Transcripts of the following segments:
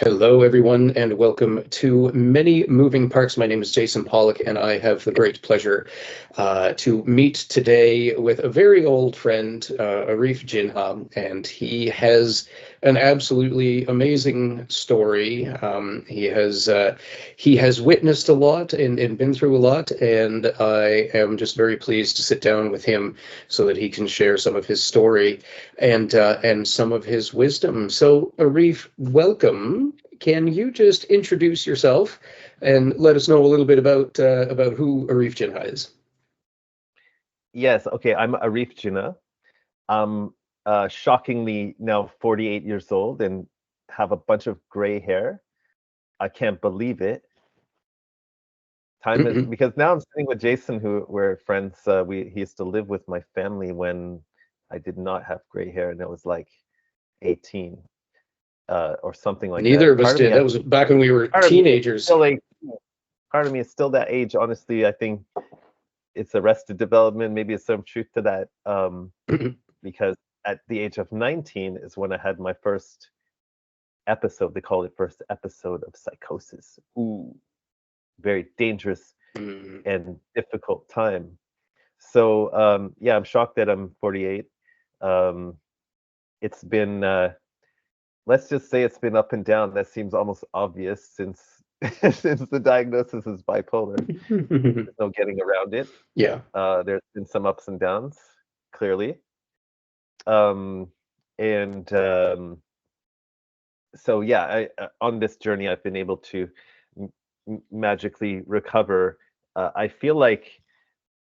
Hello, everyone, and welcome to Many Moving Parts. My name is Jason Pollick, and I have the great pleasure to meet today with a very old friend, Arif Jinha, and he has an absolutely amazing story. He has witnessed a lot and been through a lot, and I am just very pleased to sit down with him so that he can share some of his story and some of his wisdom. So, Arif, welcome. Can you just introduce yourself and let us know a little bit about who Arif Jinha is? Yes, okay, I'm Arif Jinha. I'm shockingly now 48 years old and have a bunch of gray hair. I can't believe it. Time is Mm-hmm. because now I'm sitting with Jason, who we're friends. He used to live with my family when I did not have gray hair, and it was like 18 or something like Neither that. of us did. That was back when we were Part of me is teenagers. still like part of me is still that age. Honestly, I think it's arrested development. Maybe it's some truth to that. Because at the age of 19 is when I had my first episode. They call it first episode of psychosis. Ooh, very dangerous Mm. and difficult time. So yeah, I'm shocked that I'm 48. Um, it's been let's just say it's been up and down. That seems almost obvious since since the diagnosis is bipolar. There's no getting around it. Yeah. There's been some ups and downs, clearly. Um, and So yeah, on this journey, I've been able to magically recover. I feel like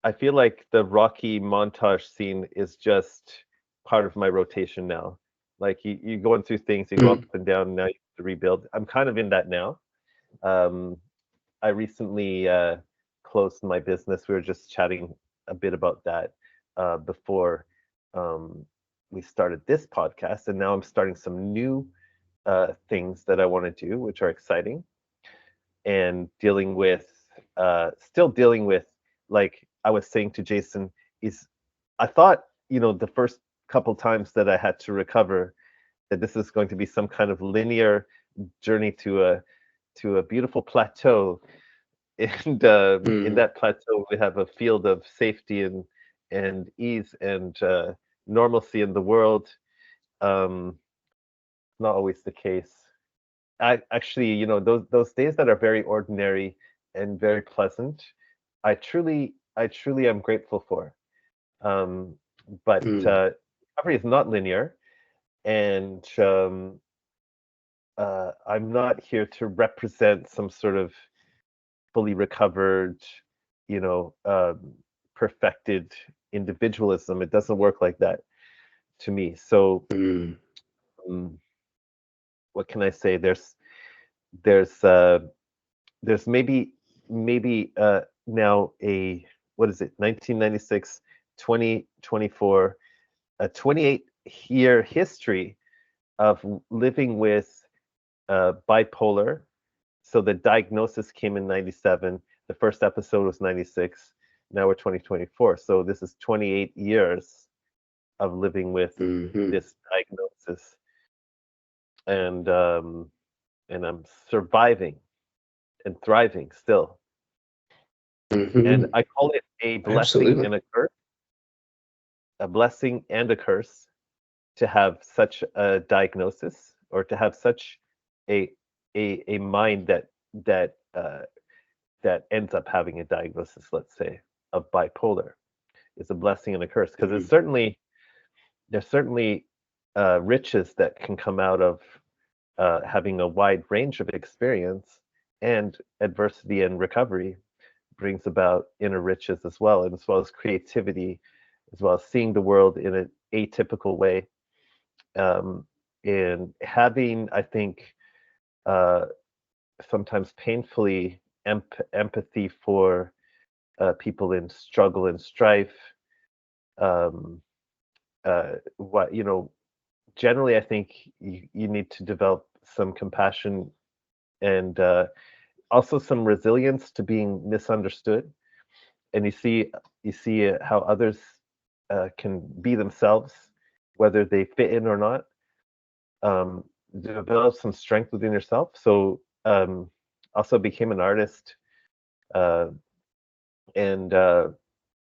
the Rocky montage scene is just part of my rotation now. Like you going through things, you go up Mm. and down. Now you have to rebuild. I'm kind of in that now. Um, I recently closed my business. We were just chatting a bit about that before um, we started this podcast, and now I'm starting some new things that I want to do, which are exciting, and still dealing with, like I was saying to Jason, is I thought, the first couple times that I had to recover, that this is going to be some kind of linear journey to a beautiful plateau, and in Mm. that plateau we have a field of safety and ease and normalcy in the world. Um, not always the case. I actually, those days that are very ordinary and very pleasant, I truly am grateful for. Um, but Mm. recovery is not linear, and I'm not here to represent some sort of fully recovered, you know, um, perfected individualism. It doesn't work like that to me. So, Mm. um, what can I say? There's maybe now a, what is it, 1996, 2024, a 28-year history of living with bipolar. So the diagnosis came in 97. The first episode was 96. Now we're 2024. So this is 28 years of living with Mm-hmm. this diagnosis, and I'm surviving and thriving still. And Mm-hmm. I call it a blessing Absolutely. and a curse, a blessing and a curse to have such a diagnosis, or to have such a a mind that that ends up having a diagnosis, let's say, of bipolar. Is a blessing and a curse, because Mm. there's certainly riches that can come out of having a wide range of experience, and adversity and recovery brings about inner riches as well, and as well as creativity, as well as seeing the world in an atypical way, um, and having, I think, uh, sometimes painfully empathy for people in struggle and strife. Um, what generally, I think you need to develop some compassion, and also some resilience to being misunderstood. And you see how others can be themselves, whether they fit in or not. develop some strength within yourself. So also became an artist, uh, and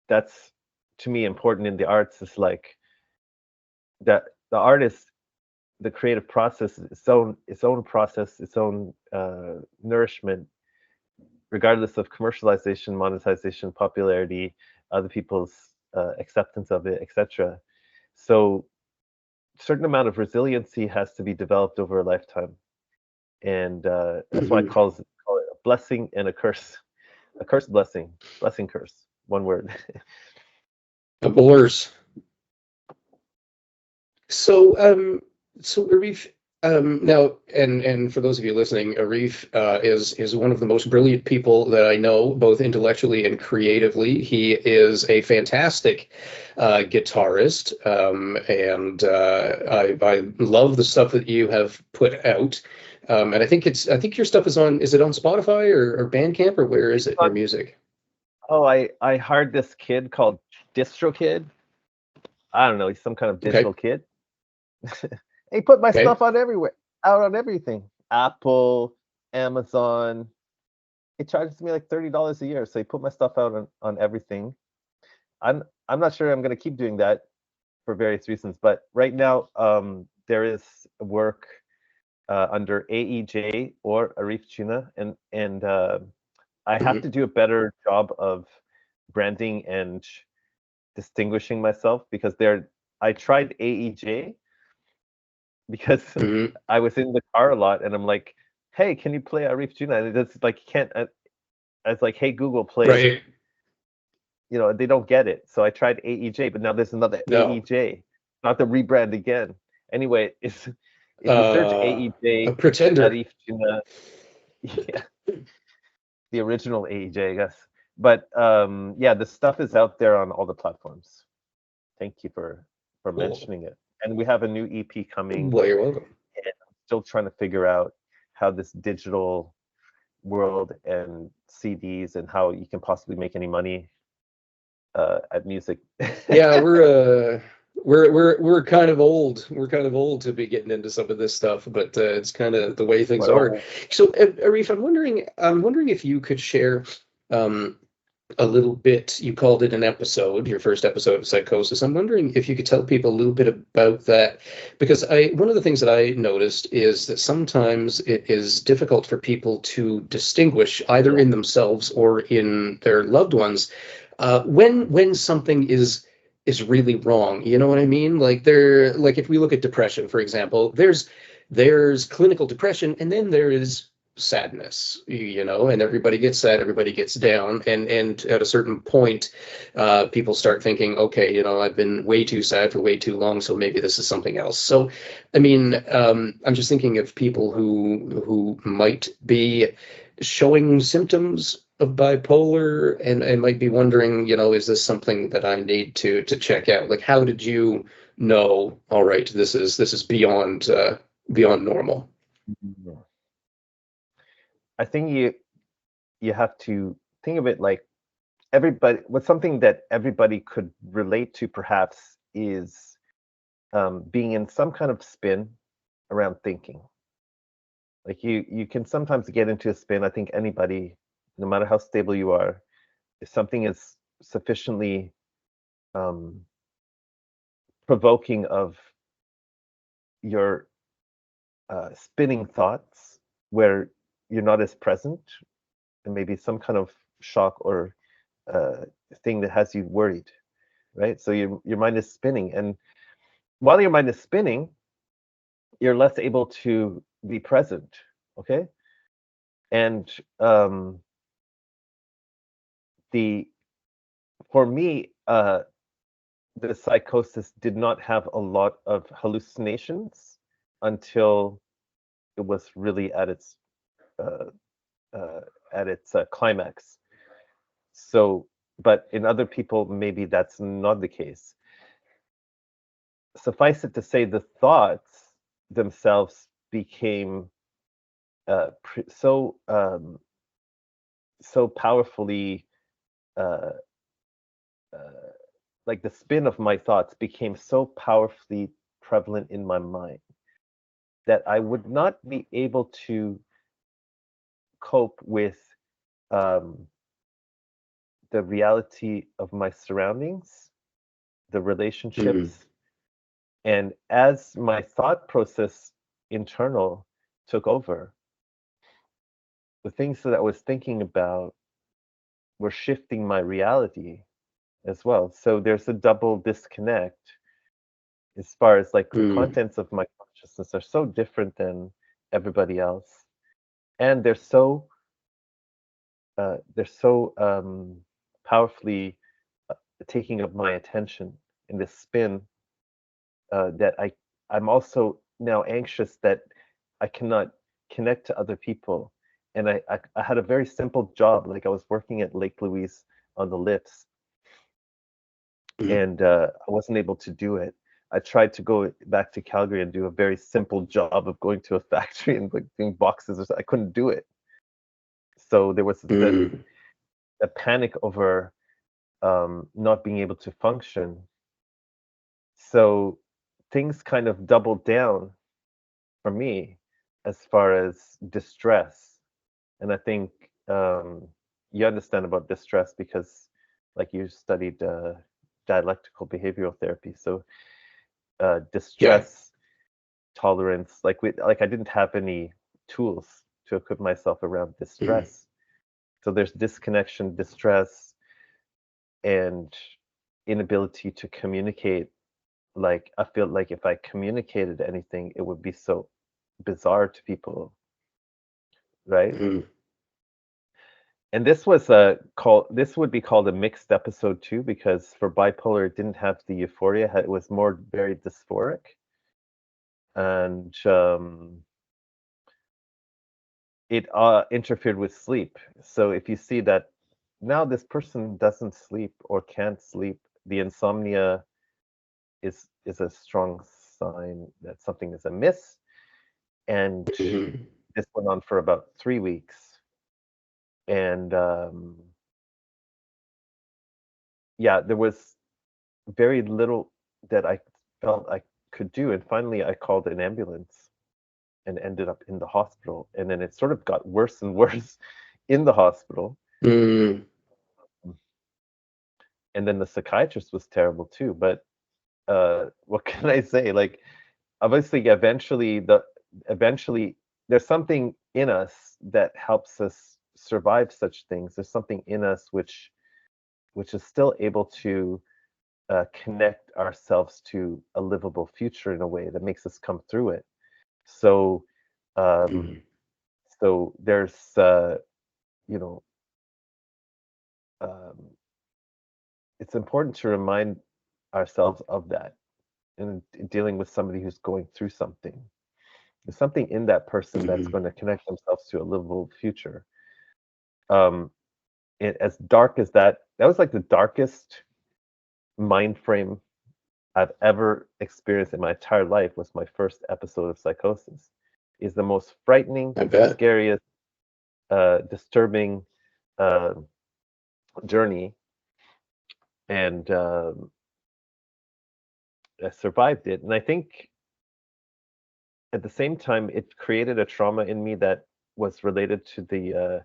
that's to me important in the arts, is like that the artist, the creative process, its own process, its own nourishment, regardless of commercialization, monetization, popularity, other people's acceptance of it, etc. So certain amount of resiliency has to be developed over a lifetime, and that's why I call it a blessing and a curse blessing curse, one word. Divorce. So, so Arif, now, and for those of you listening, Arif is one of the most brilliant people that I know, both intellectually and creatively. He is a fantastic guitarist, and I love the stuff that you have put out. And I think your stuff is it on Spotify or Bandcamp, or where is it, your music? Oh, I hired this kid called Distro Kid. I don't know, he's some kind of Okay, digital kid. He put my okay. stuff out everywhere, out on everything. Apple, Amazon. He charges me like $30 a year, so he put my stuff out on everything. I'm not sure I'm gonna keep doing that for various reasons, but right now there is work under AEJ or Arif Jinha, and I have Hmm. to do a better job of branding and distinguishing myself, because I tried AEJ because Hmm. I was in the car a lot, and I'm like, hey, can you play Arif Jinha? And it's like, you can't. I was like, hey Google, play. Right. They don't get it. So I tried AEJ, but now there's another No. AEJ. Not to rebrand again. Anyway, if you search A AEJ pretender. Arif Jinha, yeah, the original AEJ, I guess. But yeah, the stuff is out there on all the platforms. Thank you for Cool. mentioning it. And we have a new EP coming, Well, you're welcome. and I'm still trying to figure out how this digital world and CDs and how you can possibly make any money at music. Yeah, we're kind of old. We're kind of old to be getting into some of this stuff, but it's kind of the way things are. Well, So, Arif, I'm wondering if you could share um, a little bit. You called it an episode, your first episode of Psychosis. I'm wondering if you could tell people a little bit about that, because one of the things that I noticed is that sometimes it is difficult for people to distinguish either yeah. in themselves or in their loved ones when something is really wrong. You know what I mean? Like if we look at depression, for example, there's clinical depression, and then there is sadness, and everybody gets sad, everybody gets down, and at a certain point, people start thinking, okay, I've been way too sad for way too long, so maybe this is something else. So, I mean, I'm just thinking of people who might be showing symptoms of bipolar and might be wondering, is this something that I need to check out? Like, how did you know, all right, this is beyond normal? Mhm. I think you have to think of it like everybody. What's something that everybody could relate to, perhaps, is being in some kind of spin around thinking. Like you can sometimes get into a spin. I think anybody, no matter how stable you are, if something is sufficiently um, provoking of your spinning thoughts, where you're not as present, and maybe some kind of shock or uh, thing that has you worried, right? So your mind is spinning, and while your mind is spinning, you're less able to be present. Okay, and the for me, the psychosis did not have a lot of hallucinations until it was really uh, uh, at its climax. So, but in other people, maybe that's not the case. Suffice it to say, the thoughts themselves became so powerfully, uh, uh, like the spin of my thoughts became so powerfully prevalent in my mind that I would not be able to cope with um, the reality of my surroundings, the Mm, relationships, and as my thought process internal took over, the things that I was thinking about were shifting my reality as well. So there's a double disconnect as far as like the mm, contents of my consciousness are so different than everybody else, and they're so powerfully uh, taking up my attention in this spin that I'm also now anxious that I cannot connect to other people. And I had a very simple job, like I was working at Lake Louise on the lifts, mm, and I wasn't able to do it. I tried to go back to Calgary and do a very simple job of going to a factory and like doing boxes or something. I couldn't do it. So there was mm, a panic over not being able to function. So things kind of doubled down for me as far as distress. And I think you understand about distress because, like, you studied dialectical behavioral therapy. So yeah. distress tolerance, like I didn't have any tools to equip myself around Mm, distress. So there's disconnection, distress, and inability to communicate. Like I feel like if I communicated anything, it would be so bizarre to people, right? mm, And this was a call. This would be called a mixed episode too, because for bipolar, it didn't have the euphoria. It was more very dysphoric, and it interfered with sleep. So if you see that now this person doesn't sleep or can't sleep, the insomnia is a strong sign that something is amiss. And mm, this went on for about 3 weeks, and yeah, there was very little that I felt I could do. And finally, I called an ambulance and ended up in the hospital. And then it sort of got worse and worse in the hospital. mm, And then the psychiatrist was terrible too. But what can I say? Like, obviously, eventually, there's something in us that helps us survive such things. There's something in us which is still able to connect ourselves to a livable future in a way that makes us come through it. So, um, mm, so there's, you know, um, it's important to remind ourselves of that in dealing with somebody who's going through something. There's something in that person that's mm, going to connect themselves to a livable future. Um, as dark as that was like the darkest mind frame I've ever experienced in my entire life. Was my first episode of psychosis. Is the most frightening, I bet. scariest, disturbing uh, journey, and I survived it. And I think at the same time, it created a trauma in me that was related to the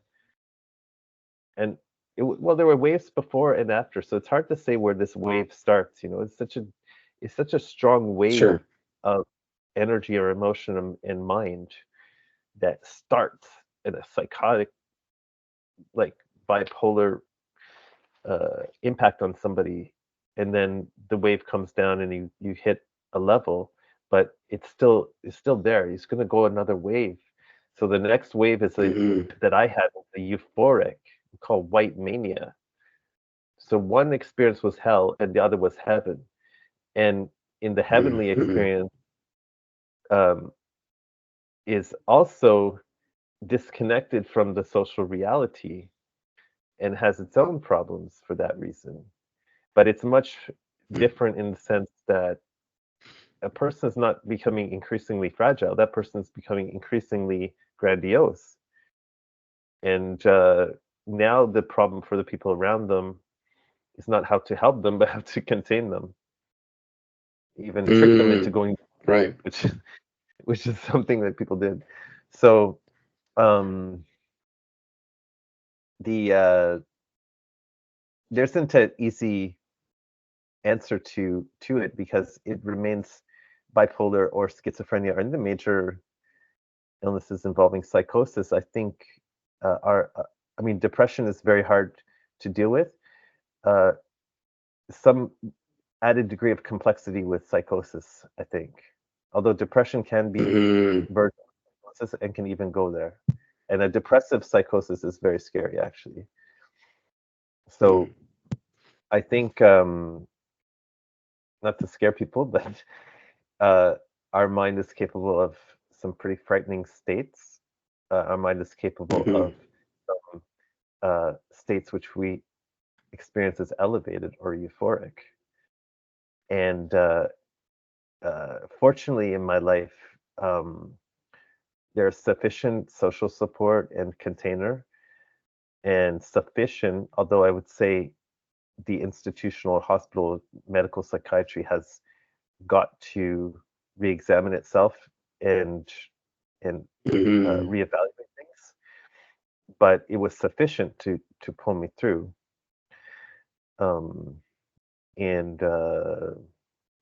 and well, there were waves before and after, so it's hard to say where this wave starts. It's such a strong wave Sure. of energy or emotion and mind that starts in a psychotic, like bipolar impact on somebody, and then the wave comes down and you hit a level, but it's still there. It's going to go another wave. So the next wave is a Mm, that I had was a euphoric called white mania. So one experience was hell and the other was heaven. And in the mm, heavenly mm, experience um, is also disconnected from the social reality and has its own problems for that reason. But it's much different in the sense that a person is not becoming increasingly fragile. That person is becoming increasingly grandiose. And now the problem for the people around them is not how to help them, but how to contain them, even trick them into mm. going, Right. which which is something that people did. So um, there isn't an easy answer to it, because it remains bipolar or schizophrenia are the major illnesses involving psychosis. I think I mean, depression is very hard to deal with. Uh, some added degree of complexity with psychosis, I think. Although depression can be Mm-hmm. version of psychosis and can even go there. And a depressive psychosis is very scary, actually. So I think, not to scare people, but uh, our mind is capable of some pretty frightening states. Our mind is capable Mm-hmm. of some states which we experience as elevated or euphoric. And fortunately, in my life, um, there's sufficient social support and container, and sufficient, although I would say the institutional hospital medical psychiatry has got to re-examine itself and and Mm-hmm. reevaluate things, but it was sufficient to pull me through. Um, and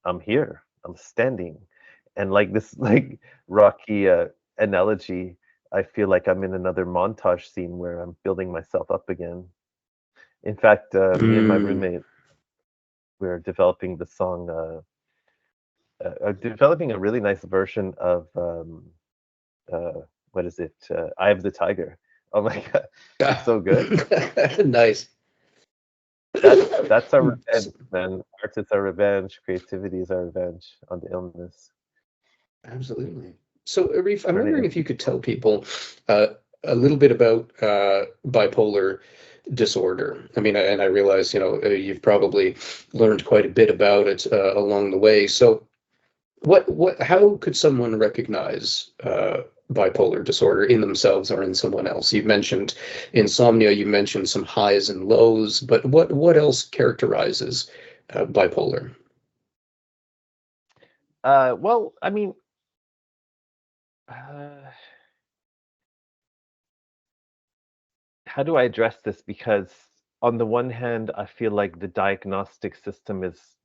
I'm here. I'm standing, and like this, like Rocky analogy, I feel like I'm in another montage scene where I'm building myself up again. In fact, me and my Mm-hmm. roommate, we're developing the song, developing a really nice version of uh, what is it? "Eye of the Tiger." Oh my god, it's Ah. so good. Nice. That's our revenge, man. Art is our revenge. Creativity is our revenge on the illness. Absolutely. So, Arif, I'm Turn it wondering into if you could tell people uh, a little bit about bipolar disorder. I mean, and I realize, you've probably learned quite a bit about it along the way. So, how could someone recognize bipolar disorder in themselves or in someone else? You've mentioned insomnia, you mentioned some highs and lows, but what else characterizes bipolar? well, I mean, uh, how do I address this? Because on the one hand, I feel like the diagnostic system is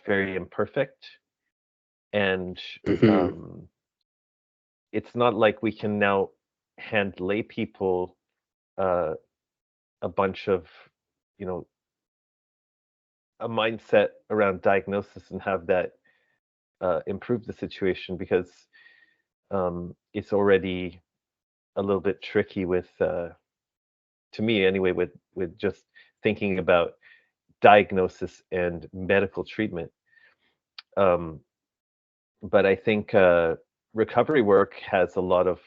very imperfect, and Hmm. um, it's not like we can now hand lay people uh, a bunch of, you know, a mindset around diagnosis and have that improve the situation, because it's already a little bit tricky with, to me anyway, with just thinking about diagnosis and medical treatment. Um, but I think recovery work has uh, a lot of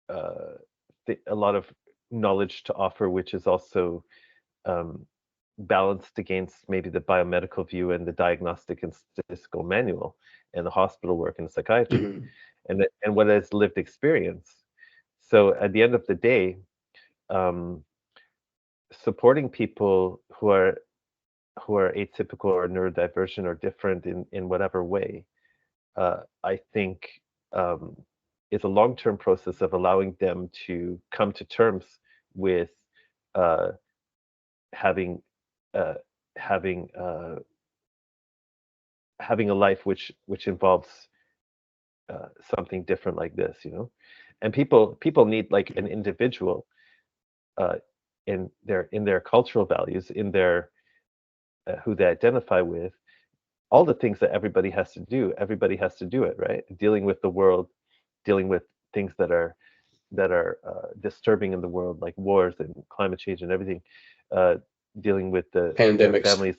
uh, a lot of knowledge to offer, which is also um, balanced against maybe the biomedical view and the diagnostic and statistical manual and the hospital work and psychiatry, Hmm. and what is lived experience. So at the end of the day, um, supporting people who are atypical or neurodivergent or different in whatever way, I think um, is a long-term process of allowing them to come to terms with uh, having uh, having having a life which involves something different like this, and people need like an individual uh, in their cultural values, in their who they identify with, all the things that everybody has to do it, right? Dealing with the world, dealing with things that are disturbing in the world, like wars and climate change and everything, uh, dealing with their Pandemics. families,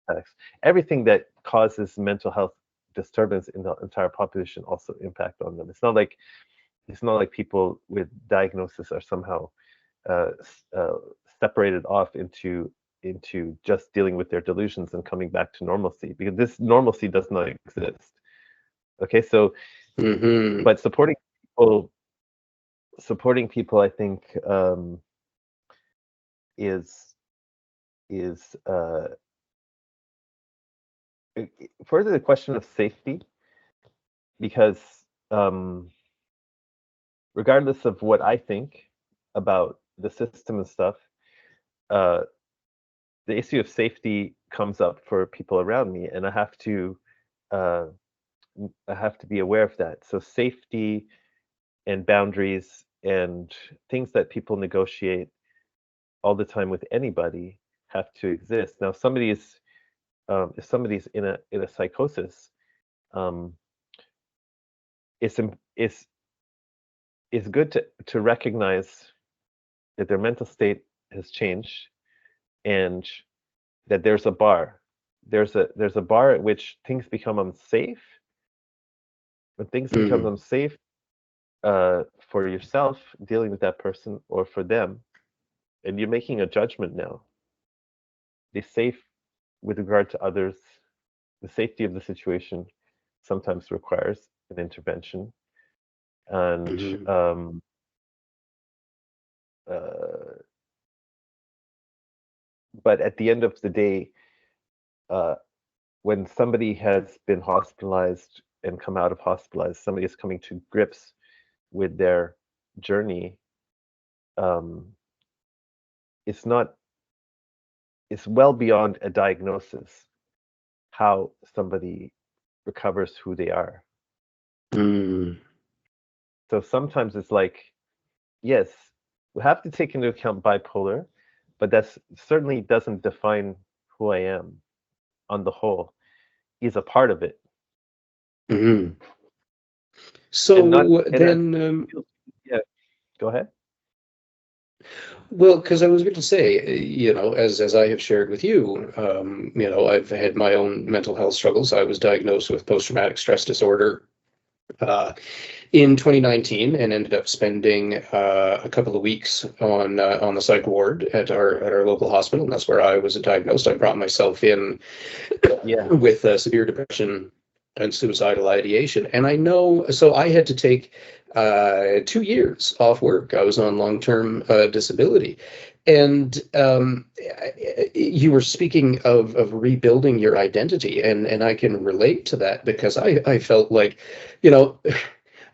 impacts, everything that causes mental health disturbance in the entire population also impact on them. It's not like people with diagnosis are somehow uh, separated off into just dealing with their delusions and coming back to normalcy, because this normalcy does not exist. Okay, so Hmm. but people, supporting people, I think is is further the question of safety, because um, regardless of what I think about the system and stuff, uh, the issue of safety comes up for people around me, and uh, I have to be aware of that. So safety and boundaries and things that people negotiate all the time with anybody have to exist. Now, if somebody's in a psychosis, um, it's im- it's good to recognize that their mental state has changed and that there's a bar. There's a bar at which things become unsafe. When things become Mm. unsafe for yourself dealing with that person or for them, and you're making a judgment now. The safe with regard to others, the safety of the situation sometimes requires an intervention. And Mhm. uh, but at the end of the day, uh, when somebody has been hospitalized and come out of hospitalized, somebody is coming to grips with their journey. Um, it's not. It's well beyond a diagnosis how somebody recovers who they are. Mm. So sometimes it's like, yes, we have to take into account bipolar, but that's certainly doesn't define who I am on the whole. He's a part of it, Mhm. and not So and I then, feel, yeah. Go ahead. well, because I was going to say, as I have shared with you, I've had my own mental health struggles. I was diagnosed with post-traumatic stress disorder uh, in 2019 and ended up spending a couple of weeks on the psych ward at our local hospital. And that's where I was diagnosed. I brought myself in Yeah. with severe depression and suicidal ideation. And I know, so I had to take 2 years off work. I was on long-term disability. And you were speaking of rebuilding your identity, and I can relate to that because I felt like, you know,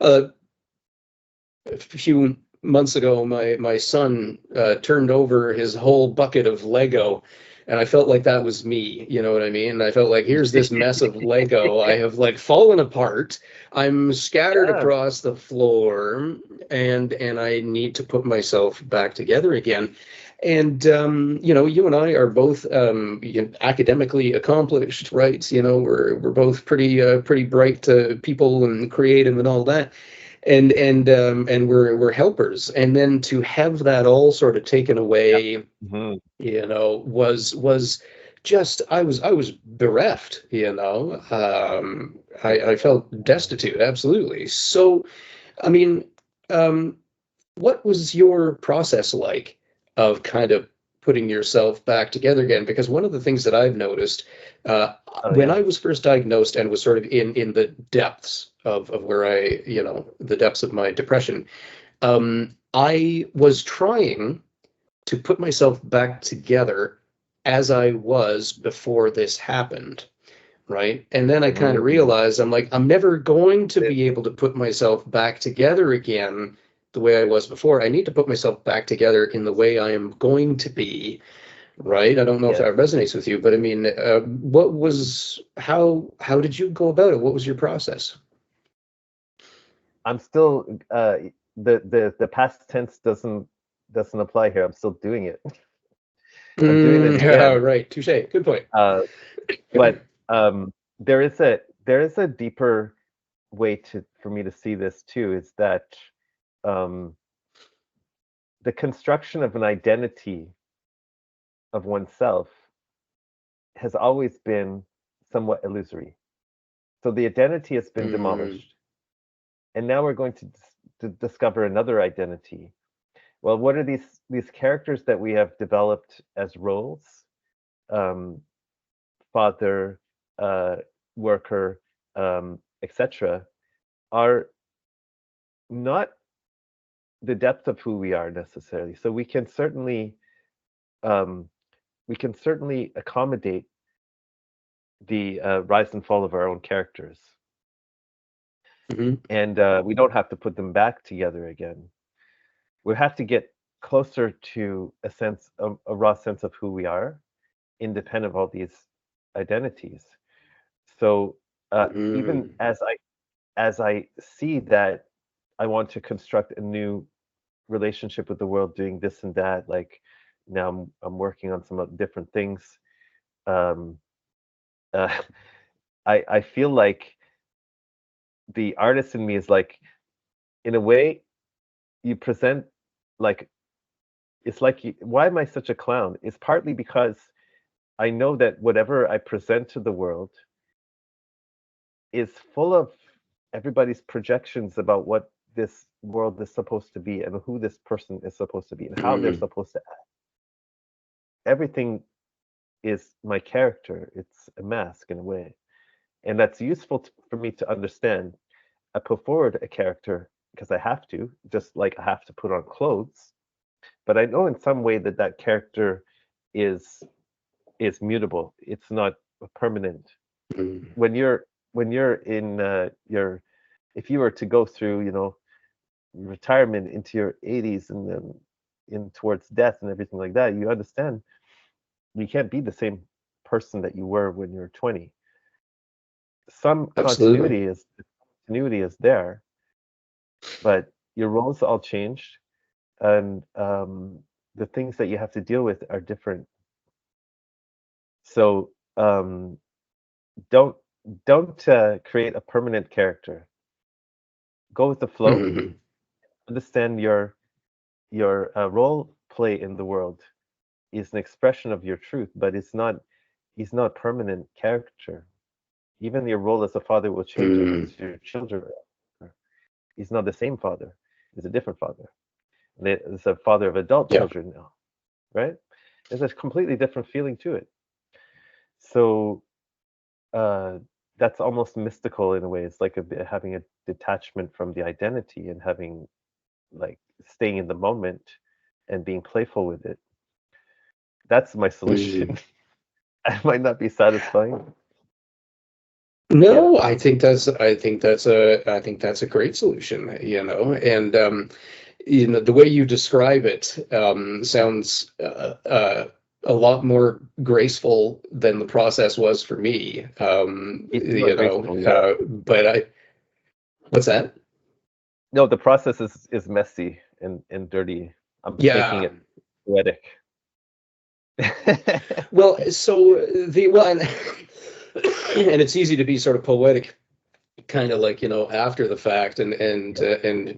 a few months ago, my son turned over his whole bucket of Lego, and I felt like that was me. You know what I mean? I felt like here's this mess of Lego. I have like fallen apart. I'm scattered Yeah. across the floor, and I need to put myself back together again. And you and I are both academically accomplished, right? We're both pretty bright people and creative and all that, and we're helpers, and then to have that all sort of taken Yeah. away, Mhm. was just, I was bereft. I felt destitute, absolutely. So I mean, um what was your process like of kind of putting yourself back together again? Because one of the things that I've noticed Oh when yeah. I was first diagnosed and was sort of in the depths of where the depths of my depression, I was trying to put myself back together as I was before this happened. Right. And then I kind of Mm. realized I'm like, I'm never going to be able to put myself back together again the way I was before. I need to put myself back together in the way I am going to be. Right. I don't know if Yes. that resonates with you, but I mean, how did you go about it? What was your process? I'm still the past tense doesn't apply here. I'm still doing it. I'm doing it Yeah, again. right. Touche. Good point. Uh, but there is a deeper way to for me to see this too, is that um, the construction of an identity of oneself has always been somewhat illusory. So the identity has been Mm, demolished, and now we're going to discover another identity. Well, what are these characters that we have developed as roles? Um, Father, uh, worker, etc., are not the depth of who we are necessarily. So um, we can certainly accommodate the rise and fall of our own characters, Hmm. and we don't have to put them back together again. We have to get closer to a raw sense of who we are, independent of all these identities. So even Hmm. as I see that I want to construct a new relationship with the world, doing this and that, like now I'm working on some different things. Um, uh, I feel like the artist in me is like, in a way, you present like it's like why am I such a clown? It's partly because I know that whatever I present to the world is full of everybody's projections about what this world is supposed to be and who this person is supposed to be and how they're Hmm. supposed to act. Everything is my character. It's a mask in a way. And that's useful for me to understand. I put forward a character because I have to, just like I have to put on clothes. But I know in some way that that character is is mutable. It's not permanent. Hmm. When you're in your if you were to go through, retirement into your 80s and then in towards death and everything like that, you understand you can't be the same person that you were when you're 20. Some Absolutely. continuity is there, but your roles all changed, and the things that you have to deal with are different. So don't don't create a permanent character. Go with the flow. Hmm. Understand your role play in the world is an expression of your truth, but it's not a permanent character. Even your role as a father will change Hmm. as your children are. He's not the same father. He's a different father. And it's a father of adult Yeah. children now, right? There's a completely different feeling to it. So uh, that's almost mystical in a way. It's like having a detachment from the identity and having like staying in the moment and being playful with it. That's my Hmm. solution. I might not be satisfying. Yeah. No, I think that's a great solution, and the way you describe it sounds a lot more graceful than the process was for me. It's more graceful, yeah. But what's that? No, the process is messy and dirty. I'm just making Yeah. it poetic. Well, so the well, and, and it's easy to be sort of poetic kind of like after the fact and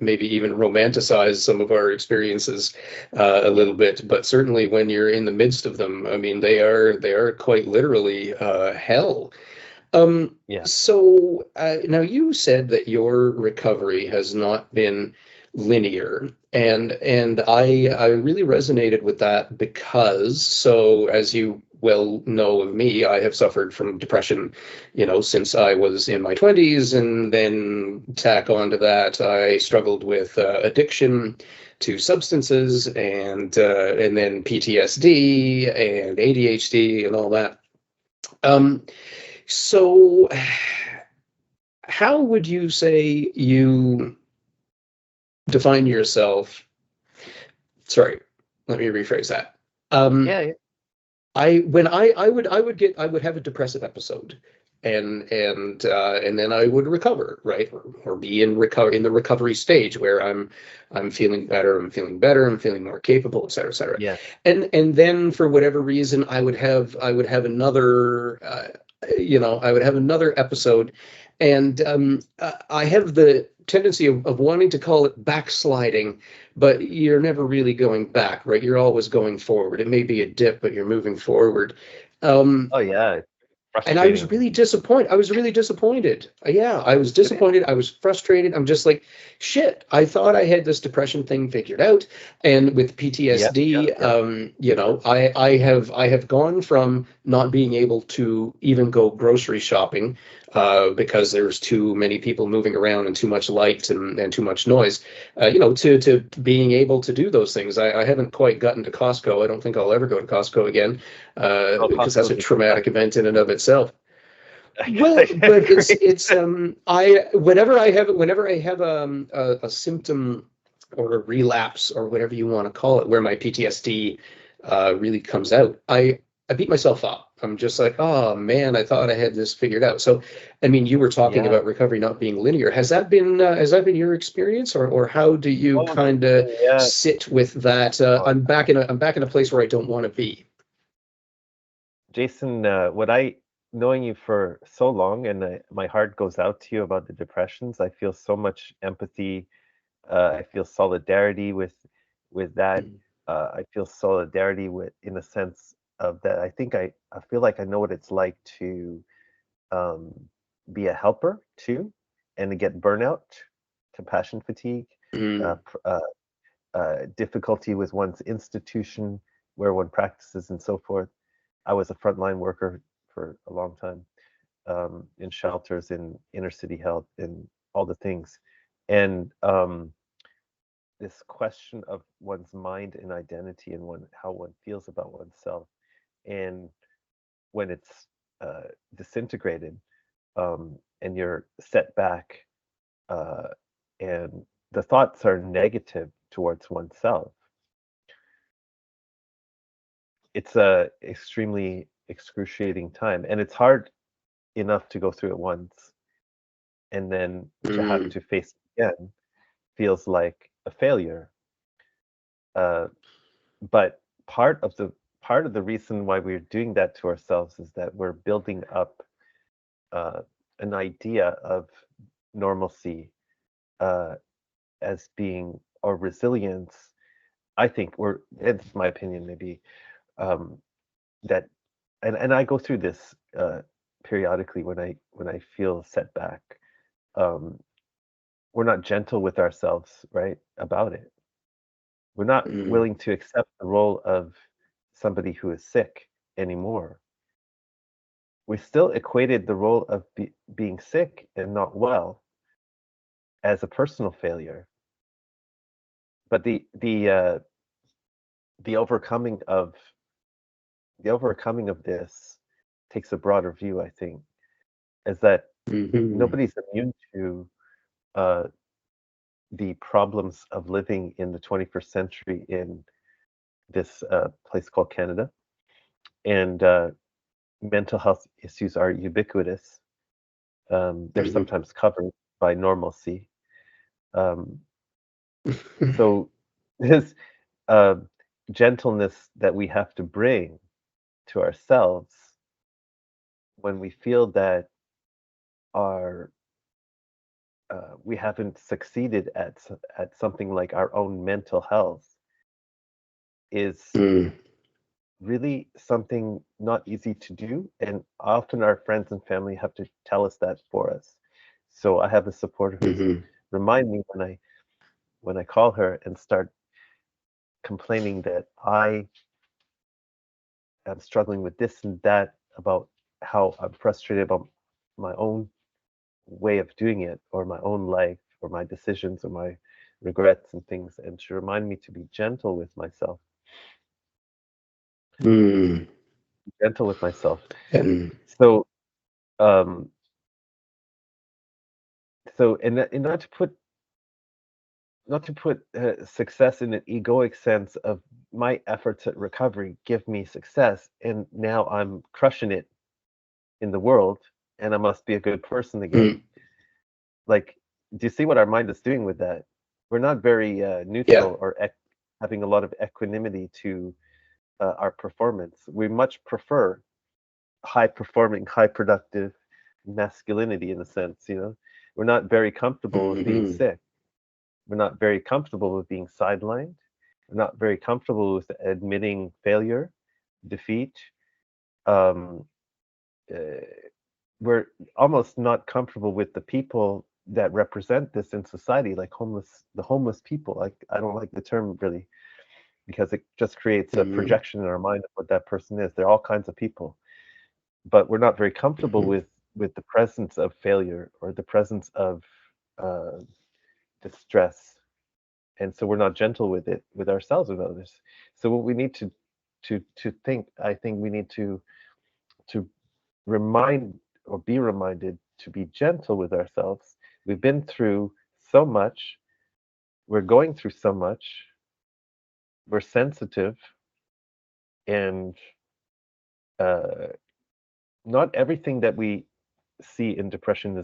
maybe even romanticize some of our experiences a Yeah, little bit, but certainly when you're in the midst of them, I mean they are quite literally hell. yeah, So now you said that your recovery has not been linear, and I really resonated with that because, so as you well know of me, I have suffered from depression, since I was in my 20s, and then tack on to that, I struggled with addiction to substances and then PTSD and ADHD and all that. Um, so, how would you say you define yourself? Sorry, let me rephrase that. Um, yeah, yeah. I when I would have a depressive episode, and then I would recover, right, or be in the recovery stage where I'm feeling better, I'm feeling more capable, et cetera, et cetera. Yeah. And then for whatever reason, I would have another I would have another episode, and I have the tendency of wanting to call it backsliding, but you're never really going back, right? You're always going forward. It may be a dip, but you're moving forward. Um, Oh yeah, it's and I was frustrating. really disappointed. I was really disappointed. Yeah, I was disappointed. I was frustrated. I'm just like, shit. I thought I had this depression thing figured out, and with Yeah, yeah, PTSD, yeah, I have gone from not being able to even go grocery shopping because there's too many people moving around and too much light and too much noise, to being able to do those things. I haven't quite gotten to Costco. I don't think I'll ever go to Costco again oh, because that's Costco's a expensive. traumatic event in and of itself. Well, but it's I whenever I have a symptom or a relapse or whatever you want to call it, where my PTSD really comes out, I beat myself up. I'm just like, oh man, I thought I had this figured out. So, I mean, you were talking Yeah. about recovery not being linear. Has that been your experience, or how do you Oh, kind of yeah. sit with that? I'm back in a place where I don't want to be. Jason, what I knowing you for so long, and my heart goes out to you about the depressions. I feel so much empathy. I feel solidarity with that. I feel solidarity with in the sense of that. I feel like I know what it's like to um, be a helper too, and to get burnout, compassion fatigue, uh, Mm, pr- uh, difficulty with one's institution where one practices and so forth. I was a frontline worker for a long time in shelters, in inner city health, in all the things. And this question of one's mind and identity and how one feels about oneself. And when it's disintegrated and you're set back uh, and the thoughts are negative towards oneself, it's a extremely excruciating time, and it's hard enough to go through it once, and then to have mm, to face it again feels like a failure. Uh, but part of the reason why we're doing that to ourselves is that we're building up uh, an idea of normalcy uh, as being or resilience. I think it's my opinion, maybe um, that, and I go through this periodically when I feel setback. Um, we're not gentle with ourselves, right, about it. We're not mm, willing to accept the role of somebody who is sick anymore. We still equated the role of being sick and not well as a personal failure. But the overcoming of this takes a broader view, I think, is that mhm, nobody's immune to uh, the problems of living in the 21st century in this place called Canada. And mental health issues are ubiquitous. They're mhm. sometimes covered by normalcy. Um, so this uh, gentleness that we have to bring to ourselves when we feel that our we haven't succeeded at something like our own mental health is Mm, really something not easy to do, and often our friends and family have to tell us that for us. So I have a supporter who's mhm, remind me when I call her and start complaining that I am struggling with this and that about how I'm frustrated about my own way of doing it or my own life or my decisions or my regrets and things, and to remind me to be mm. gentle with myself. And So um and not to put success in an egoic sense of my efforts at recovery give me success and now I'm crushing it in the world and I must be a good person again. mm, Like, do you see what our mind is doing with that? We're not very yeah, neutral or having a lot of equanimity to our performance. We much prefer high performing, high productive masculinity in a sense, you know. We're not very comfortable with being mhm, sick. We're not very comfortable with being sidelined. We're not very comfortable with admitting failure, defeat. Um, uh, we're almost not comfortable with the people that represent this in society, like the homeless people. Like I don't like the term really because it just creates a mhm, projection in our mind of what that person is. They're all kinds of people, but we're not very comfortable mhm, with the presence of failure or the presence of uh, distress, and so we're not gentle with it with ourselves with others. So what we need to think, I think we need to remind or be reminded to be gentle with ourselves. We've been through so much. We're going through so much. We're sensitive, and uh, not everything that we see in depression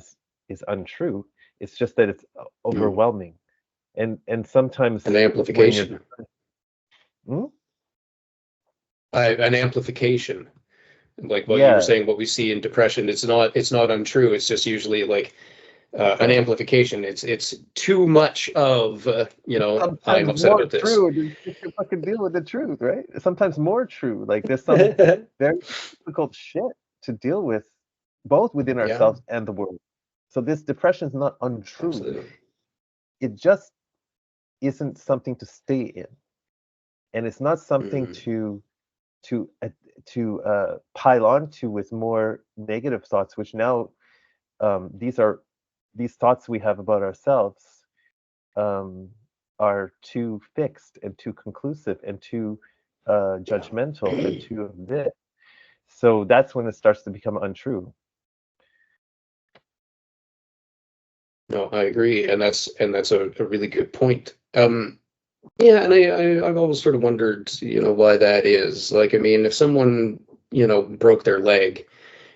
is untrue. It's just that it's Mm. overwhelming, and sometimes An when you're amplification. Hmm? An amplification. Like what you were Yeah, saying, what we see in depression, it's not untrue. It's just usually like an amplification. It's too much of I'm sometimes upset more about this. true than just to fucking deal with the truth, right? Sometimes more true. Like there's some very difficult shit to deal with, both within Yeah, ourselves and the world. So this depression is not untrue. absolutely. It just isn't something to stay in, and it's not something Mm. to uh, to pile on to with more negative thoughts, which now these are these thoughts we have about ourselves um, are too fixed and too conclusive and too Yeah. judgmental and too of this. So that's when it starts to become untrue. No, I agree, and that's a really good point. Yeah, and I've always sort of wondered, why that is. Like, I mean, if someone, broke their leg,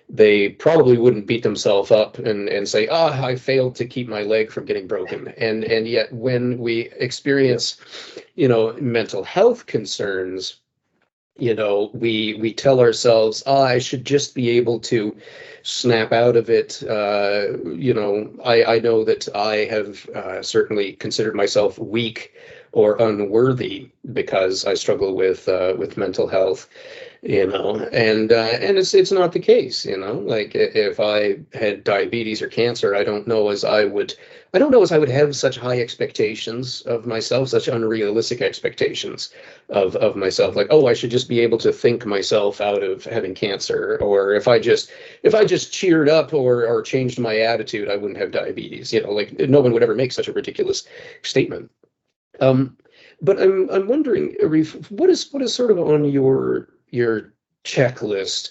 they probably wouldn't beat themselves up and say, "Ah, I failed to keep my leg from getting broken." And yet, when we Yep. experience, mental health concerns, we tell ourselves, I should just be able to snap out of it. I know that I have certainly considered myself weak or unworthy because I struggle with mental health, and it's not the case, like if I had diabetes or cancer, I don't know as I would have such high expectations of myself, such unrealistic expectations of myself, like, oh, I should just be able to think myself out of having cancer, or if I just cheered up or changed my attitude, I wouldn't have diabetes, like no one would ever make such a ridiculous statement. um, but I'm wondering, Arif, what is sort of on your checklist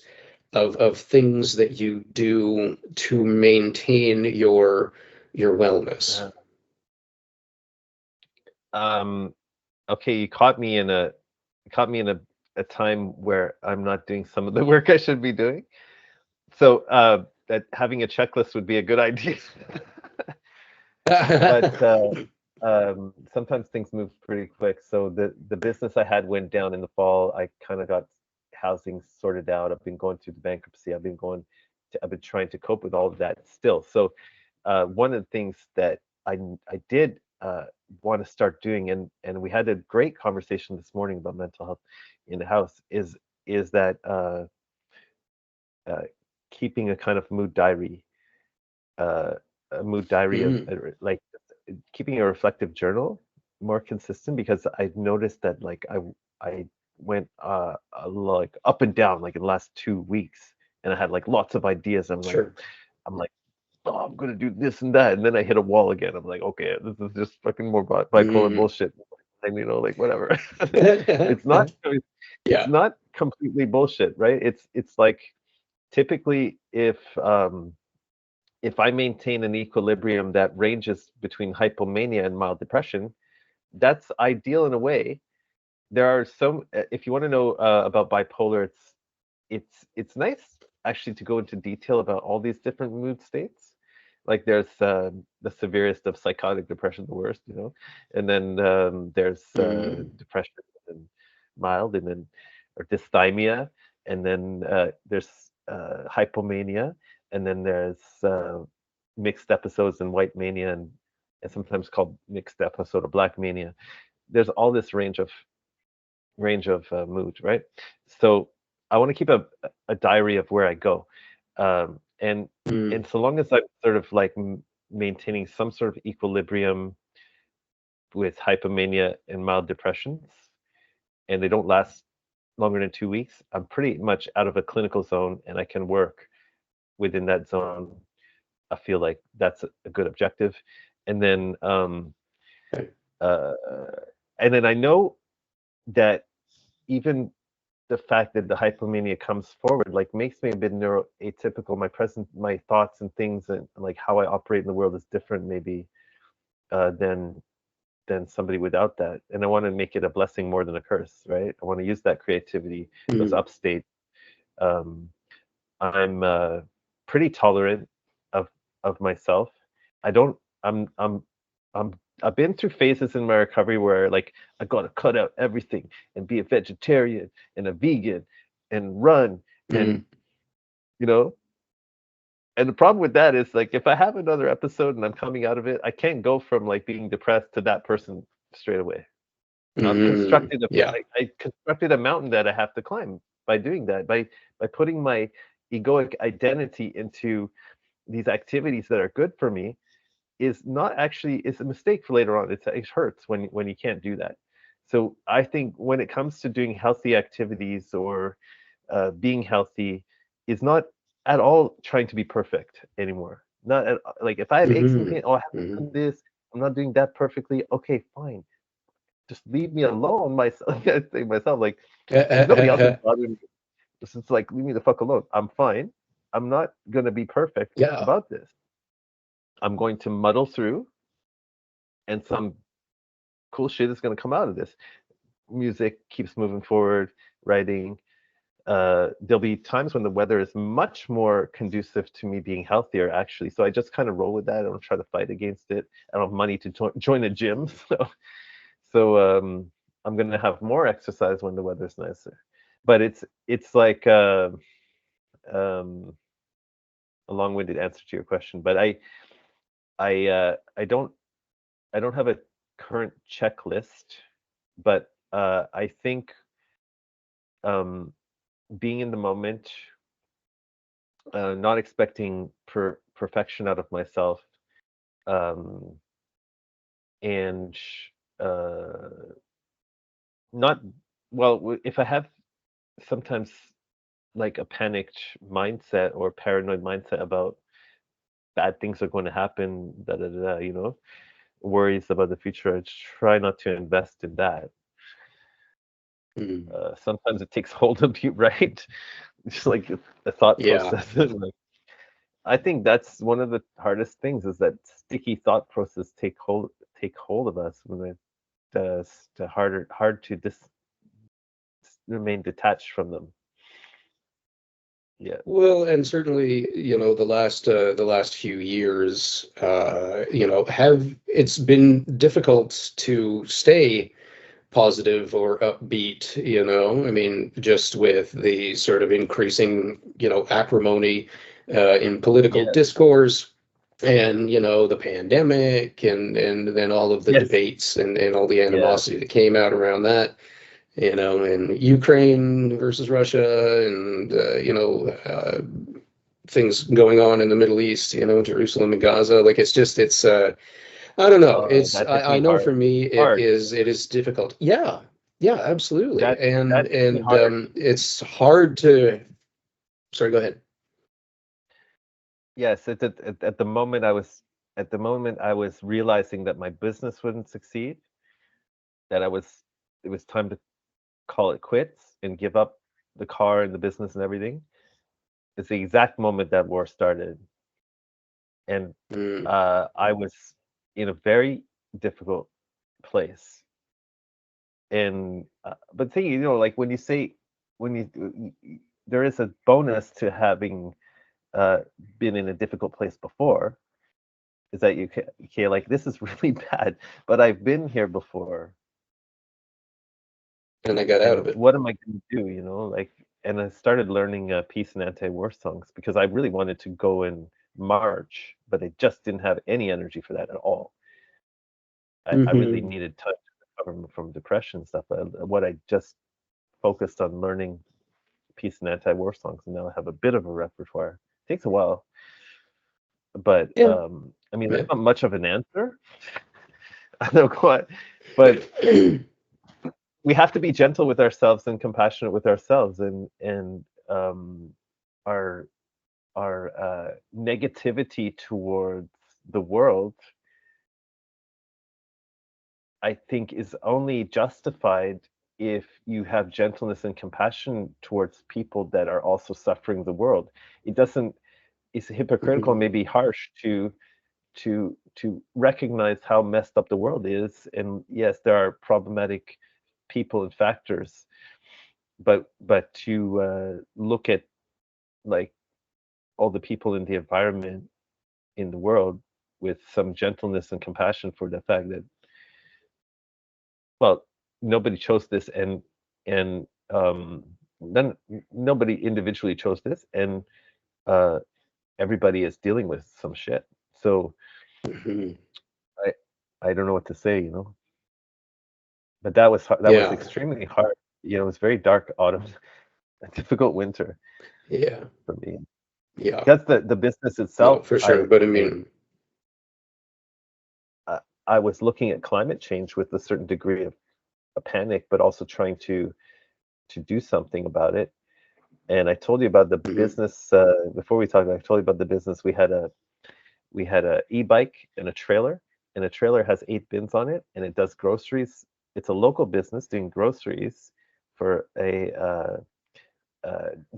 of things that you do to maintain your wellness? Uh, um, okay, you caught me in a time where I'm not doing some of the work I should be doing. So that having a checklist would be a good idea. But sometimes things move pretty quick. So the business I had went down in the fall. I kind of got housing sorted out. I've been going through the bankruptcy. I've been trying to cope with all of that still. So one of the things that I did want to start doing, and we had a great conversation this morning about mental health in the house, is that uh, keeping a kind of mood diary, uh, a mood diary of Mm, like keeping a reflective journal more consistent, because I've noticed that like I went like up and down like in the last 2 weeks, and I had like lots of ideas. sure. I'm like, oh, I'm gonna do this and that, and then I hit a wall again. I'm like, okay, this is just fucking more bipolar Mm. bullshit, and like whatever. it's not it's Yeah. not completely bullshit, right? It's like typically if I maintain an equilibrium that ranges between hypomania and mild depression, that's ideal in a way. There are some, if you want to know about bipolar, it's nice actually to go into detail about all these different mood states. Like there's the severest of psychotic depression, the worst, and then there's Mm. depression and mild, and then or dysthymia, and then there's hypomania, and then there's mixed episodes and white mania, and sometimes called mixed episode of black mania. There's all this range of mood, right? So I want to keep a diary of where I go, and Mm. so long as I'm sort of like maintaining some sort of equilibrium with hypomania and mild depressions, and they don't last longer than 2 weeks, I'm pretty much out of a clinical zone, and I can work within that zone. I feel like that's a good objective, and then Okay. uh, and then I know that even the fact that the hypomania comes forward like makes me a bit neuroatypical. My thoughts and things and like how I operate in the world is different maybe than somebody without that. And I want to make it a blessing more than a curse, right? I want to use that creativity, those Mm. upstate. Um, I'm pretty tolerant of myself. I don't. I've been through phases in my recovery where like I got to cut out everything and be a vegetarian and a vegan and run and Mm. you know. And the problem with that is like if I have another episode and I'm coming out of it, I can't go from like being depressed to that person straight away. I've Mm. constructed Yeah. I constructed a mountain that I have to climb by doing that, by putting my egoic identity into these activities that are good for me is not actually is a mistake for later on. It hurts when you can't do that. So I think when it comes to doing healthy activities or being healthy, is not at all trying to be perfect anymore. Not at, like if I have aches and Hmm. pain, oh I Hmm. haven't done this, I'm not doing that perfectly. Okay, fine, just leave me alone. Myself, I say myself like if nobody else is bothering me, it's like leave me the fuck alone. I'm fine. I'm not gonna be perfect Yeah. about this. I'm going to muddle through, and some cool shit is going to come out of this. Music keeps moving forward, writing. There'll be times when the weather is much more conducive to me being healthier, actually. So I just kind of roll with that. I don't try to fight against it. I don't have money to join a gym, so I'm going to have more exercise when the weather's nicer. But it's like um, a long-winded answer to your question. But I don't have a current checklist, but I think um, being in the moment, not expecting perfection out of myself, um, and uh, not well. If I have sometimes like a panicked mindset or paranoid mindset about bad things are going to happen, da da da, worries about the future, I try not to invest in that. Mm. Sometimes it takes hold of you, right? Just like a thought Yeah. process. Like, I think that's one of the hardest things is that sticky thought process take hold of us when it does hard to remain detached from them. Yeah. Well, and certainly, the last few years, have it's been difficult to stay positive or upbeat, I mean, just with the sort of increasing, acrimony in political Yeah. discourse and, the pandemic and then all of the Yes. debates and all the Yeah. animosity that came out around that, and Ukraine versus Russia and, things going on in the Middle East, Jerusalem and Gaza. Like I don't know. That hit I me know hard. for me Hard. it is difficult. Yeah. Yeah, absolutely. That hit me And hard. it's hard to, sorry, go ahead. Yes. At the moment I was realizing that my business wouldn't succeed. That it was time to call it quits and give up the car and the business and everything. It's the exact moment that war started, and Mm. I was in a very difficult place. And but thing, like when you say when there is a bonus to having uh, been in a difficult place before, is that you can like this is really bad, but I've been here before, And I got out and of it. what am I going to do? Like, and I started learning peace and anti-war songs because I really wanted to go and march, but I just didn't have any energy for that at all. I really Hmm. needed time to recover from depression and stuff. What I just focused on learning peace and anti-war songs, and now I have a bit of a repertoire. It takes a while, but Yeah. I mean, Yeah. that's not much of an answer. I don't know what, but we have to be gentle with ourselves and compassionate with ourselves, and our negativity towards the world, I think, is only justified if you have gentleness and compassion towards people that are also suffering the world. It doesn't, it's hypocritical, Mhm. maybe harsh to recognize how messed up the world is. And yes, there are problematic people and factors, but to look at like all the people in the environment in the world with some gentleness and compassion for the fact that, well, nobody chose this, and then nobody individually chose this, and uh everybody is dealing with some shit. So Mhm. i I don't know what to say, but that was Yeah. extremely hard. It was very dark autumn, a difficult winter Yeah. for me, Yeah. because the business No, itself, for sure. But I mean, I I was looking at climate change with a certain degree of a panic, but also trying to do something about it. And I told you about the mhm. business before we talked. I told you about the business. We had a e-bike and a trailer has 8 bins on it, and it does groceries. It's a local business doing groceries for a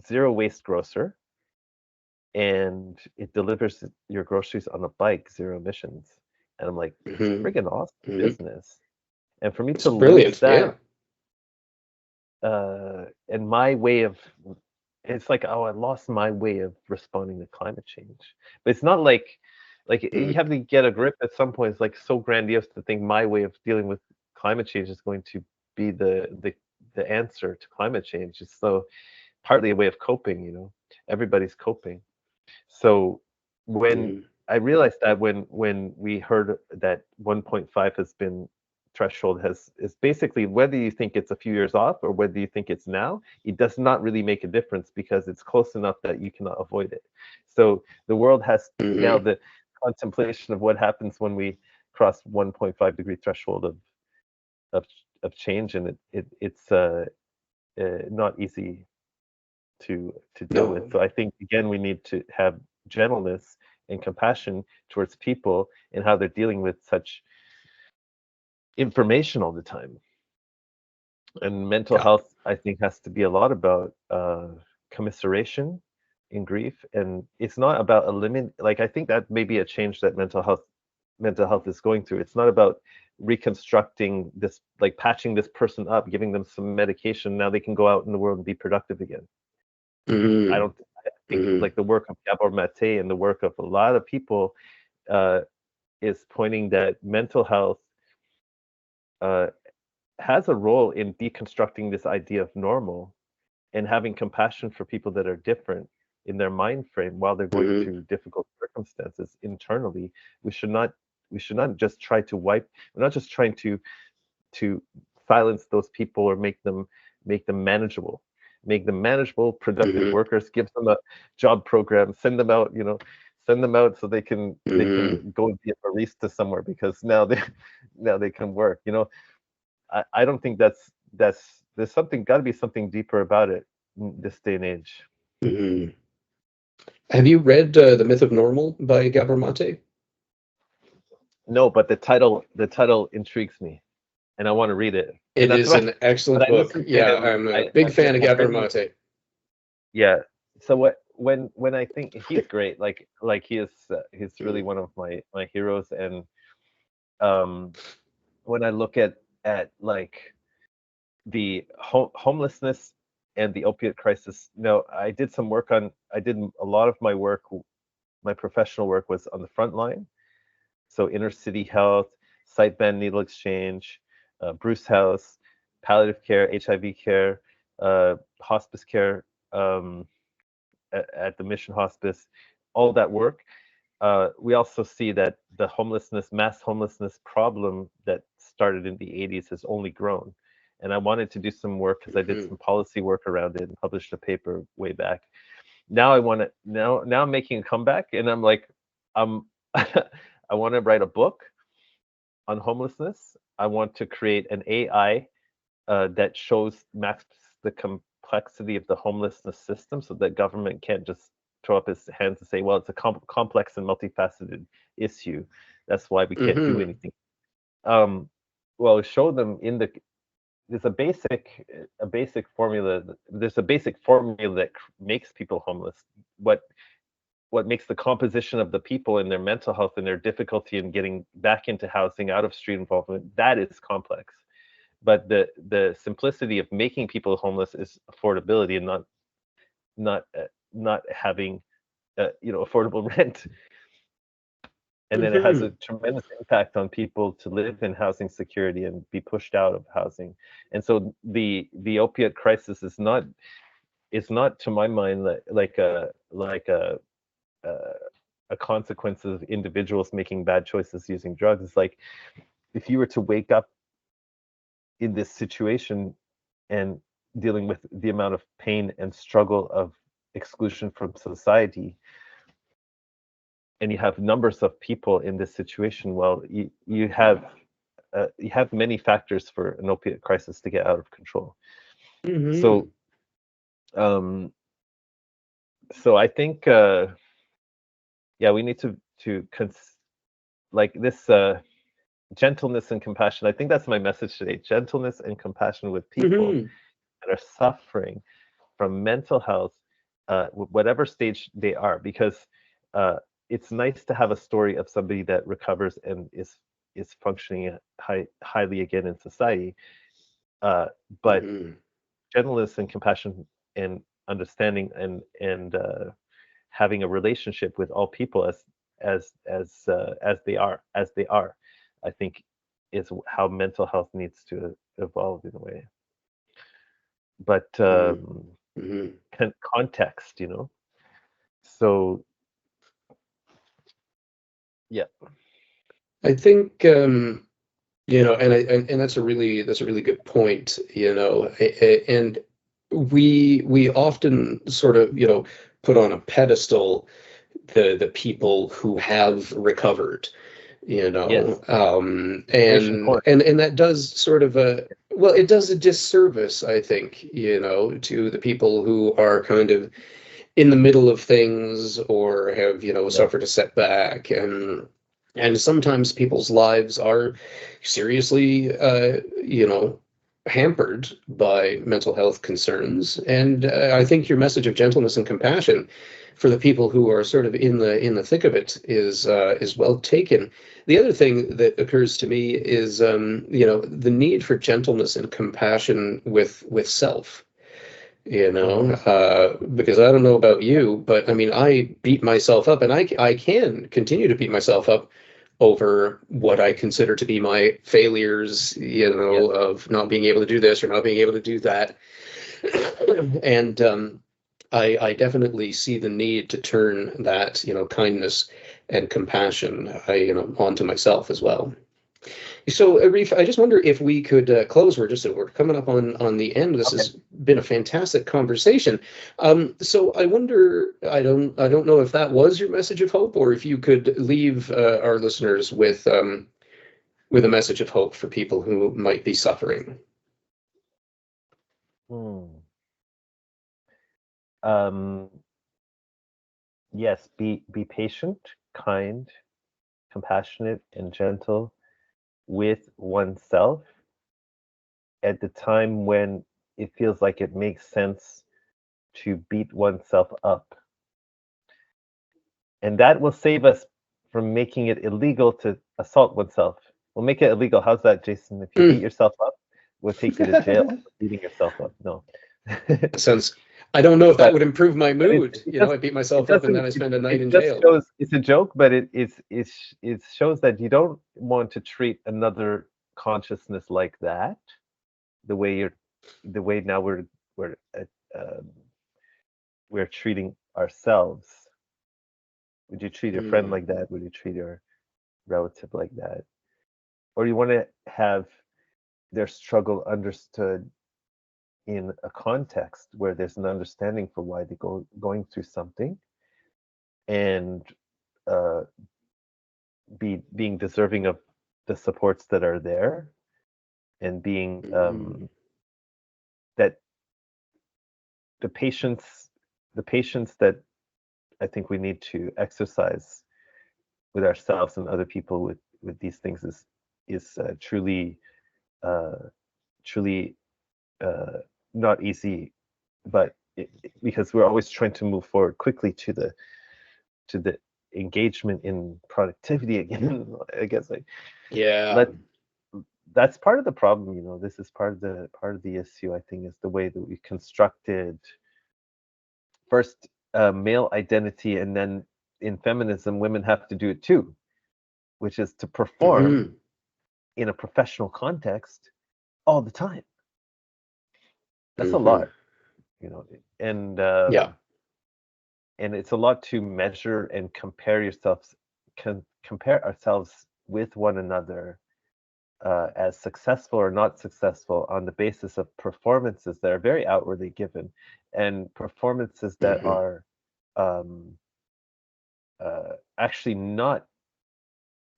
zero waste grocer, and it delivers your groceries on a bike, zero emissions. And I'm like, it's Mhm. friggin' awesome Mhm. business. And for me It's to lose brilliant. that, Yeah. and my way of, it's like, oh, I lost my way of responding to climate change. But it's not like you Mhm. have to get a grip at some point. It's like so grandiose to think my way of dealing with climate change is going to be the answer to climate change. It's so partly a way of coping. Everybody's coping. So when Mhm. I realized that, when we heard that 1.5 has been threshold, has is basically, whether you think it's a few years off or whether you think it's now, it does not really make a difference because it's close enough that you cannot avoid it. So the world has now Mhm. the contemplation of what happens when we cross 1.5-degree threshold of of change, and it's not easy to deal with. No. So I think, again, we need to have gentleness and compassion towards people and how they're dealing with such information all the time. And mental Yeah. health, I think, has to be a lot about commiseration in grief, and it's not about eliminate. Like, I think that may be a change that mental health is going through. It's not about reconstructing this, like patching this person up, giving them some medication, now they can go out in the world and be productive again. I Mhm. don't I think Mhm. like the work of Gabor Mate and the work of a lot of people uh, is pointing that mental health uh, has a role in deconstructing this idea of normal and having compassion for people that are different in their mind frame while they're going Mhm. through difficult circumstances internally. We should not we should not just try to wipe. We're not just trying to silence those people or make them manageable. Make them manageable, productive Mhm. workers. Give them a job program. Send them out. Send them out so they can Mhm. go and be a barista somewhere, because now they now they can work. I don't think that's there's something, got to be something deeper about it in this day and age. Mhm. Have you read The Myth of Normal by Gabor Mate? No, but the title intrigues me, and I want to read it. And It that's is why an when excellent I book. listened to Yeah, him, I'm a I big I've fan of I've Gabor written. Mate. Yeah. So when I think he's great, like he's really one of my heroes, and um when I look at like the homelessness and the opiate crisis. I did a lot of my work. My professional work was on the front line, so inner city health, site band needle exchange, Bruce House, palliative care, HIV care, hospice care, um, at the Mission Hospice, all that work. We also see that the mass homelessness problem that started in the 80s has only grown. And I wanted to do some work because I did Mhm. some policy work around it and published a paper way back. Now I want to now I'm making a comeback, and I'm like, I want to write a book on homelessness. I want to create an AI that maps the complexity of the homelessness system, so that government can't just throw up its hands and say, well, it's a complex and multifaceted issue. That's why we can't do Mhm. anything. Um, well, show them there's a basic formula. There's a basic formula that makes people homeless. What makes the composition of the people and their mental health and their difficulty in getting back into housing, out of street involvement, that is complex. But the simplicity of making people homeless is affordability, and not having affordable rent. And then it has a tremendous impact on people to live in housing security and be pushed out of housing. And so the opiate crisis is not to my mind like a consequence of individuals making bad choices using drugs. It's like if you were to wake up in this situation and dealing with the amount of pain and struggle of exclusion from society, and you have numbers of people in this situation, well, you have many factors for an opiate crisis to get out of control. So I think we need to like this gentleness and compassion. I think that's my message today: gentleness and compassion with people that are suffering from mental health, whatever stage they are, because it's nice to have a story of somebody that recovers and is functioning highly again in society. But gentleness and compassion and understanding and having a relationship with all people as they are, I think is how mental health needs to evolve in a way. But context, So yeah, I think and that's a really good point, and we often sort of put on a pedestal the people who have recovered, yes, and that does sort of it does a disservice, I think, to the people who are kind of in the middle of things or have suffered a setback, and sometimes people's lives are seriously hampered by mental health concerns. And I think your message of gentleness and compassion for the people who are sort of in the thick of it is well taken. The other thing that occurs to me is the need for gentleness and compassion with self. Because I don't know about you, but I mean, I beat myself up, and I can continue to beat myself up over what I consider to be my failures, of not being able to do this or not being able to do that. And I definitely see the need to turn that, kindness and compassion, onto myself as well. So, Arif, I just wonder if we could close. We're coming up on the end. This has been a fantastic conversation. So I wonder, I don't know if that was your message of hope, or if you could leave our listeners with a message of hope for people who might be suffering. Yes, be patient, kind, compassionate, and gentle with oneself at the time when it feels like it makes sense to beat oneself up. And that will save us from making it illegal to assault oneself. We'll make it illegal. How's that, Jason? If you beat yourself up, we'll take you to jail for beating yourself up. No. Since I don't know if that would improve my mood. I beat myself up and then I spend a night in jail. It's a joke, but it shows that you don't want to treat another consciousness like that. The way now we're treating ourselves. Would you treat your friend like that? Would you treat your relative like that? Or you want to have their struggle understood in a context where there's an understanding for why they're going through something, and being deserving of the supports that are there, and being that the patience that I think we need to exercise with ourselves and other people with these things is truly truly not easy, but because we're always trying to move forward quickly to the engagement in productivity again. I guess that's part of the problem. This is part of the issue, I think, is the way that we constructed first male identity, and then in feminism women have to do it too, which is to perform in a professional context all the time. That's a lot, and and it's a lot to measure and compare ourselves with one another as successful or not successful on the basis of performances that are very outwardly given, and performances that are actually not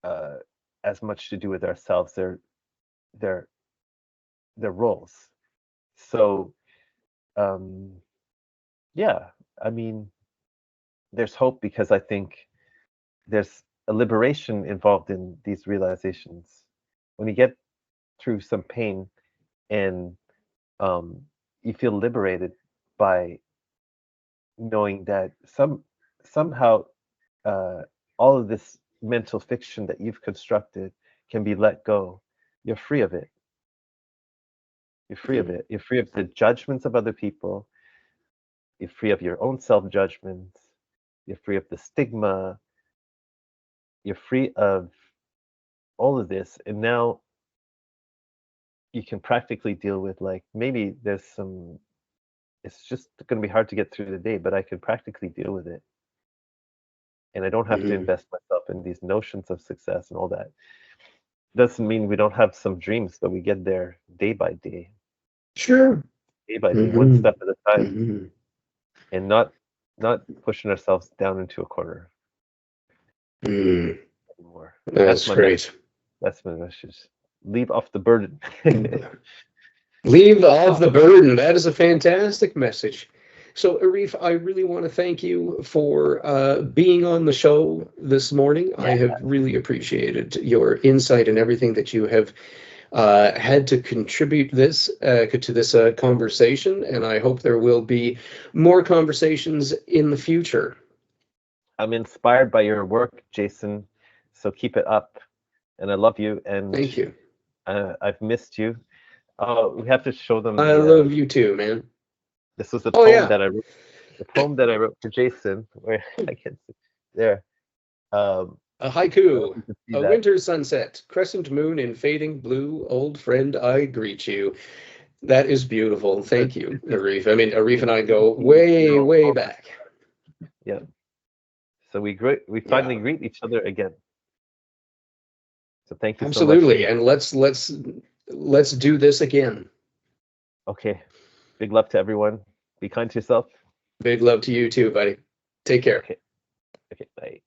as much to do with ourselves. They're roles. So yeah, I mean, there's hope, because I think there's a liberation involved in these realizations. When you get through some pain and you feel liberated by knowing that somehow all of this mental fiction that you've constructed can be let go, you're free of it. You're free of it. You're free of the judgments of other people. You're free of your own self-judgments. You're free of the stigma. You're free of all of this. And now you can practically deal with, like, maybe it's just going to be hard to get through the day, but I can practically deal with it. And I don't have to invest myself in these notions of success and all that. Doesn't mean we don't have some dreams, but we get there day by day. Sure. Day by day, one step at a time. And not pushing ourselves down into a corner anymore. That's great. That's my message. Leave off the burden. Leave off the burden. That is a fantastic message. So, Arif, I really want to thank you for being on the show this morning. I have really appreciated your insight and everything that you have had to contribute to this conversation, and I hope there will be more conversations in the future. I'm inspired by your work, Jason, so keep it up. And I love you. And thank you. I've missed you. We have to show them. I love you too, man. This was the poem that I wrote. The poem that I wrote for Jason, where I can see there. A haiku. A winter sunset, crescent moon in fading blue. Old friend, I greet you. That is beautiful. Thank you, Arif. I mean, Arif and I go way, way back. Yeah. So we finally greet each other again. So thank you Absolutely. so much. And let's do this again. Okay. Big love to everyone. Be kind to yourself. Big love to you too, buddy. Take care. Okay, bye.